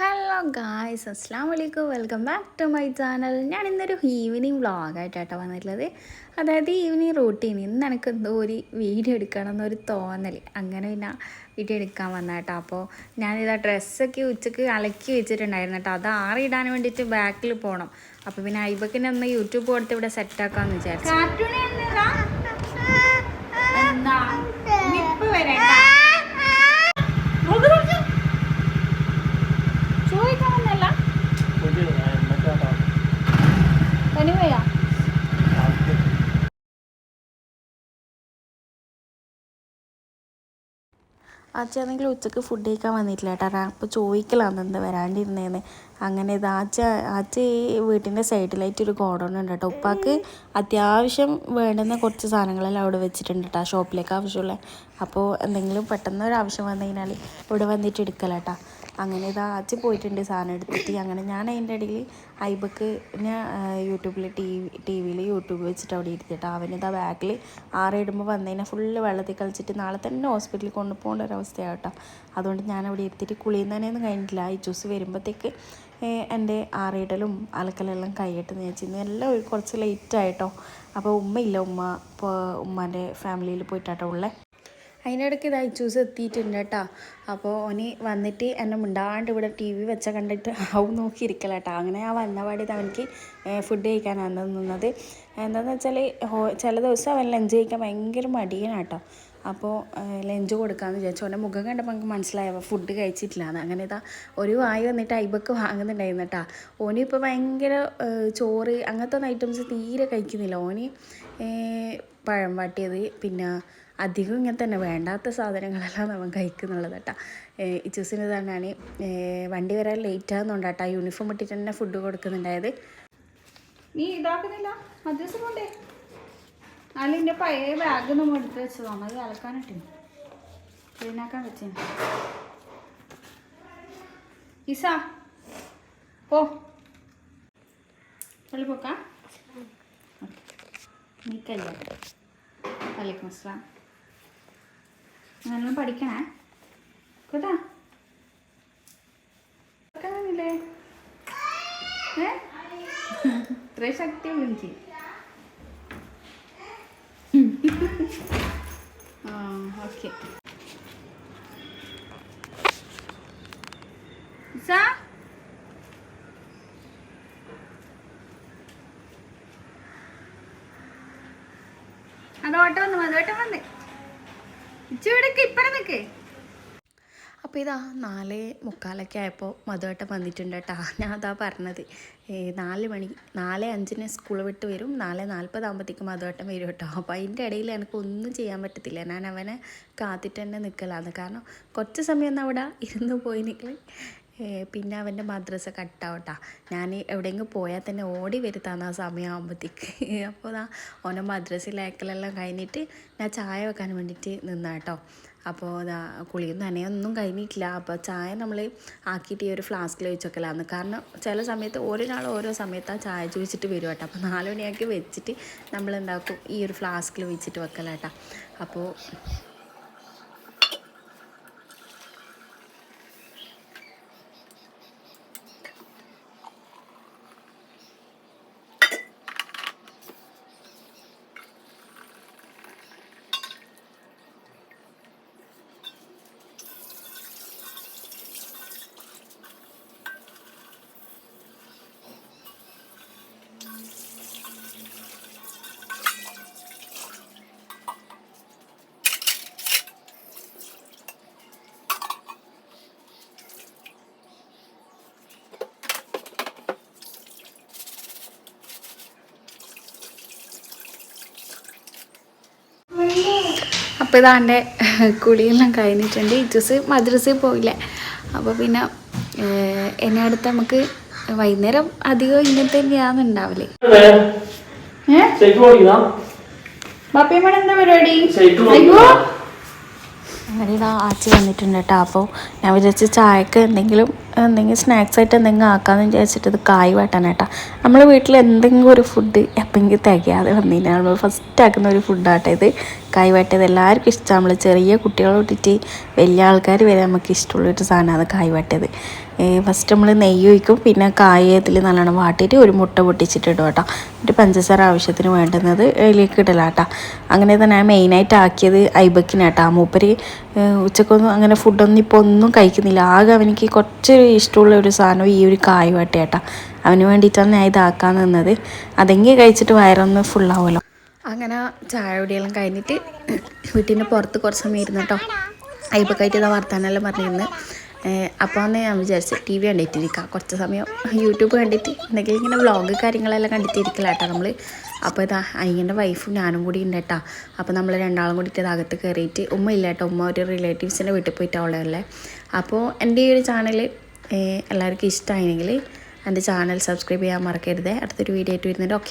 Hello guys, അസ്സാം വലൈക്കും. Welcome back to my channel. ഞാൻ ഇന്നൊരു ഈവനിങ് വ്ളോഗായിട്ടാട്ടോ വന്നിട്ടുള്ളത്. അതായത് ഈവനിങ് റൂട്ടീൻ. ഇന്ന് എനിക്ക് എന്തോ ഒരു വീഡിയോ എടുക്കണം എന്നൊരു തോന്നൽ, അങ്ങനെ പിന്നെ വീഡിയോ എടുക്കാൻ വന്നേട്ടോ. അപ്പോൾ ഞാനിതാ ഡ്രസ്സൊക്കെ ഉച്ചയ്ക്ക് അലക്കി വെച്ചിട്ടുണ്ടായിരുന്നു കേട്ടോ. അത് ആറിയിടാൻ വേണ്ടിയിട്ട് ബാക്കിൽ പോകണം. അപ്പോൾ പിന്നെ ഐബക്കിനെ ഒന്ന് യൂട്യൂബ് കൊടുത്ത് ഇവിടെ സെറ്റാക്കാമെന്ന് വിചാരിച്ചു. ആച്ചയാണെങ്കിൽ ഉച്ചക്ക് ഫുഡ് കഴിക്കാൻ വന്നിട്ടില്ല കേട്ടോ. അപ്പോൾ ചോദിക്കലാന്ന് എന്താ വരാണ്ടിരുന്നേന്ന്. അങ്ങനെ ഇത് ആച്ച ഈ വീട്ടിൻ്റെ സൈഡിലായിട്ട് ഒരു ഗോഡൗൺ ഉണ്ട് കേട്ടോ. ഉപ്പാക്ക് അത്യാവശ്യം വേണ്ടുന്ന കുറച്ച് സാധനങ്ങളെല്ലാം അവിടെ വെച്ചിട്ടുണ്ട് കേട്ടോ, ഷോപ്പിലേക്ക് ആവശ്യമുള്ള. അപ്പോൾ എന്തെങ്കിലും പെട്ടെന്ന് ഒരു ആവശ്യം വന്നു കഴിഞ്ഞാൽ ഇവിടെ വന്നിട്ട് എടുക്കല കേട്ടോ. അങ്ങനെ ഇത് ആച്ച പോയിട്ടുണ്ട് സാധനം എടുത്തിട്ട്. അങ്ങനെ ഞാൻ അതിൻ്റെ ഇടയിൽ ഐബക്ക് ഞാൻ യൂട്യൂബിൽ ടി വിയിൽ യൂട്യൂബ് വെച്ചിട്ട് അവിടെ ഇരുത്തിട്ടോ. അവനിതാ ബാക്കിൽ ആറിടുമ്പോൾ വന്നതിനെ ഫുള്ള് വെള്ളത്തിൽ കളിച്ചിട്ട് നാളെ തന്നെ ഹോസ്പിറ്റലിൽ കൊണ്ടുപോകേണ്ട ഒരവസ്ഥയാണ് കേട്ടോ. അതുകൊണ്ട് ഞാൻ അവിടെ ഇരുത്തിയിട്ട് കുളിയുന്നതിനൊന്നും കഴിഞ്ഞിട്ടില്ല. ഈ ജ്യൂസ് വരുമ്പോഴത്തേക്ക് എൻ്റെ ആറിയിടലും അലക്കലെല്ലാം കഴിയട്ടെന്ന് വിചാരിച്ചിരുന്നു. എല്ലാം കുറച്ച് ലേറ്റായിട്ടോ. അപ്പോൾ ഉമ്മയില്ല, ഇപ്പോൾ ഉമ്മാൻ്റെ ഫാമിലിയിൽ പോയിട്ടാട്ടോ ഉള്ളത്. അതിനിടയ്ക്ക് ഇതായി ജ്യൂസ് എത്തിയിട്ടുണ്ട് കേട്ടോ. അപ്പോൾ ഓന് വന്നിട്ട് എന്നെ മിണ്ടാണ്ട് ഇവിടെ ടി വി വെച്ച കണ്ടിട്ട് ആവും നോക്കിയിരിക്കല കേട്ടോ. അങ്ങനെ ആ വന്ന പാടിയത് അവനക്ക് ഫുഡ് കഴിക്കാനാണ് നിന്നത്. എന്താണെന്ന് വെച്ചാൽ ചില ദിവസം അവൻ ലഞ്ച് കഴിക്കാൻ ഭയങ്കര മടിയാണ് കേട്ടോ. അപ്പോൾ ലഞ്ച് കൊടുക്കാമെന്ന് വിചാരിച്ചു. അവൻ്റെ മുഖം കണ്ടപ്പോൾ നമുക്ക് മനസ്സിലായപ്പോൾ ഫുഡ് കഴിച്ചിട്ടില്ലാന്ന്. അങ്ങനെ ഇതാ ഒരു വായി വന്നിട്ട് ഐബക്ക് വാങ്ങുന്നുണ്ടായിരുന്നു കേട്ടോ. ഓന് ഇപ്പോൾ ഭയങ്കര ചോറ് അങ്ങനത്തെ ഐറ്റംസ് തീരെ കഴിക്കുന്നില്ല. ഓന് പഴം വാട്ടിയത്, പിന്നെ അധികം ഇങ്ങനെ തന്നെ വേണ്ടാത്ത സാധനങ്ങളെല്ലാം നമ്മൾ കഴിക്കുന്നുള്ളത് കേട്ടോ. ഈ ജ്യൂസിന് തന്നെയാണ് വണ്ടി വരാൻ ലേറ്റ് ആകുന്നുണ്ട് കേട്ടോ. യൂണിഫോം ഇട്ടിട്ട് തന്നെ ഫുഡ് കൊടുക്കുന്നുണ്ടായത്. നീ ഇതാക്കുന്നില്ല മദ്രസ കൊണ്ടേ അതിൻ്റെ പഴയ ബാഗ് നമ്മൾ എടുത്ത് വെച്ചതാണ്. അത് അലക്കാനിട്ടു ക്ലീനാക്കാൻ വെച്ചേ. ഇസാ പോ പോക്കാം. നീക്കല്ല. വലൈക്കും അസ്സലാം. നല്ലോണം പഠിക്കണേ കേട്ടാ. ല്ലേ ഇത്രയും ശക്തി വിളിച്ച് ഓക്കെ. അതോട്ടം വന്ന് ഇച്ചോടൊക്കെ ഇപ്പഴേ നിൽക്കേ. അപ്പോൾ ഇതാ 4:45 ആയപ്പോൾ മധുവേട്ടൻ വന്നിട്ടുണ്ട് കേട്ടോ. ഞാൻ അതാ പറഞ്ഞത് 4:05 സ്കൂൾ വിട്ട് വരും. 4:40 ആകുമ്പോഴത്തേക്കും മധുവേട്ടൻ വരും കേട്ടോ. അപ്പോൾ അതിൻ്റെ ഇടയിൽ എനിക്കൊന്നും ചെയ്യാൻ പറ്റത്തില്ല. ഞാൻ അവനെ കാത്തിട്ട് തന്നെ നിൽക്കലാന്ന്. കാരണം കുറച്ച് സമയം ഒന്ന് അവിടെ ഇരുന്ന് പോയി നിൽക്കൽ പിന്നെ അവൻ്റെ മദ്രസ കട്ടാവട്ടാ. ഞാൻ എവിടെയെങ്കിലും പോയാൽ തന്നെ ഓടി വരുത്താന്ന് ആ സമയമാകുമ്പോഴത്തേക്ക്. അപ്പോൾ ഓനെ മദ്രസയിലേക്കലെല്ലാം കഴിഞ്ഞിട്ട് ഞാൻ ചായ വെക്കാൻ വേണ്ടിയിട്ട് നിന്നാ കേട്ടോ. അപ്പോൾ കുളിയും നനയൊന്നും കഴിഞ്ഞിട്ടില്ല. അപ്പോൾ ചായ നമ്മൾ ആക്കിയിട്ട് ഈ ഒരു ഫ്ലാസ്കിൽ വെച്ചൊക്കെലാന്ന്. കാരണം ചില സമയത്ത് ഓരോ സമയത്താണ് ചായ ചോദിച്ചിട്ട് വരും കേട്ടോ. അപ്പോൾ 4 മണിയാക്കി വെച്ചിട്ട് നമ്മളെന്താക്കും ഈ ഒരു ഫ്ലാസ്കിൽ വെച്ചിട്ട് വെക്കലാട്ടോ. അപ്പോൾ അപ്പോൾ ഇതാൻ്റെ കുളിയെല്ലാം കഴിഞ്ഞിട്ടുണ്ട്. ഇച്ചൂസ് മദ്രസയിൽ പോയില്ലേ. അപ്പോൾ പിന്നെ എന്നെ അടുത്ത് നമുക്ക് വൈകുന്നേരം അധികം ഇങ്ങനെ തന്നെയാന്ന് ഉണ്ടാവില്ലേ. ബാപ്പിയമ്മ എന്താ പരിപാടി? അങ്ങനെ ഇതാ ആച്ചി വന്നിട്ടുണ്ട് കേട്ടോ. അപ്പോൾ ഞാൻ വിചാരിച്ച് ചായക്ക് എന്തെങ്കിലും എന്തെങ്കിലും സ്നാക്സ് ആയിട്ട് എന്തെങ്കിലും ആക്കാമെന്ന് വിചാരിച്ചിട്ട് ഇത് കായ് വാട്ടാനായിട്ടാ. നമ്മളെ വീട്ടിൽ എന്തെങ്കിലും ഒരു ഫുഡ് എപ്പോഴെങ്കിലും തികയാതെ വന്നു കഴിഞ്ഞാൽ നമ്മൾ ഫസ്റ്റ് ആക്കുന്ന ഒരു ഫുഡാട്ടെ ഇത്. കായ് വാട്ടിയത് എല്ലാവർക്കും ഇഷ്ടമാണ്. നമ്മൾ ചെറിയ കുട്ടികളെ തൊട്ടിട്ട് വലിയ ആൾക്കാർ വരെ നമുക്ക് ഇഷ്ടമുള്ളൊരു സാധനമാണ് കായ് വാട്ടിയത്. ഫസ്റ്റ് നമ്മൾ നെയ്യ് ഒഴിക്കും, പിന്നെ കായ് ഇതിൽ നല്ലോണം വാട്ടിയിട്ട് ഒരു മുട്ട പൊട്ടിച്ചിട്ട് ഇടും കേട്ടോ. എന്നിട്ട് പഞ്ചസാര ആവശ്യത്തിന് വേണ്ടുന്നത് അതിലേക്ക് ഇടലാട്ടോ. അങ്ങനെ തന്നെ ഞാൻ മെയിനായിട്ട് ആക്കിയത് ഐബക്കിനാട്ടോ. മൂപ്പര് ഉച്ചക്കൊന്നും അങ്ങനെ ഫുഡൊന്നും ഇപ്പോൾ ഒന്നും കഴിക്കുന്നില്ല. ആകെ അവനിക്ക് കുറച്ച് ഇഷ്ടമുള്ള ഒരു സാധനം ഈ ഒരു കായ് വാട്ടിയാട്ടോ. അവന് വേണ്ടിയിട്ടാണ് ഞാൻ ഇതാക്കാൻ നിന്നത്. അതെങ്കിൽ കഴിച്ചിട്ട് വയറൊന്ന് ഫുള്ളാവുമല്ലോ. അങ്ങനെ ചായ കുടിയെല്ലാം കഴിഞ്ഞിട്ട് വീട്ടിൻ്റെ പുറത്ത് കുറച്ച് സമയം ഇരുന്ന് കേട്ടോ. ഐബക്കായിട്ട് ഇതാ വർത്താനെല്ലാം പറഞ്ഞിരുന്ന്. അപ്പോൾ അന്ന് ഞാൻ വിചാരിച്ചു ടി വി കണ്ടിട്ടിരിക്കാം കുറച്ച് സമയം, യൂട്യൂബ് കണ്ടിട്ട് എന്തെങ്കിലും ഇങ്ങനെ വ്ളോഗ് കാര്യങ്ങളെല്ലാം കണ്ടിട്ടിരിക്കില്ല കേട്ടോ നമ്മൾ. അപ്പോൾ ഇതാ അയ്യൻ്റെ വൈഫും ഞാനും കൂടി ഉണ്ട് കേട്ടോ. അപ്പോൾ നമ്മൾ രണ്ടാളും കൂടിയിട്ട് അകത്ത് കയറിയിട്ട്, ഉമ്മ ഇല്ല കേട്ടോ, ഉമ്മ ഒരു റിലേറ്റീവ്സിൻ്റെ വീട്ടിൽ പോയിട്ടുള്ളതല്ലേ. അപ്പോൾ എൻ്റെ ഈ ഒരു ചാനൽ എല്ലാവർക്കും ഇഷ്ടമായെങ്കിൽ എൻ്റെ ചാനൽ സബ്സ്ക്രൈബ് ചെയ്യാൻ മറക്കരുത്. അടുത്തൊരു വീഡിയോ ആയിട്ട് വരുന്നുണ്ട്. ഓക്കെ.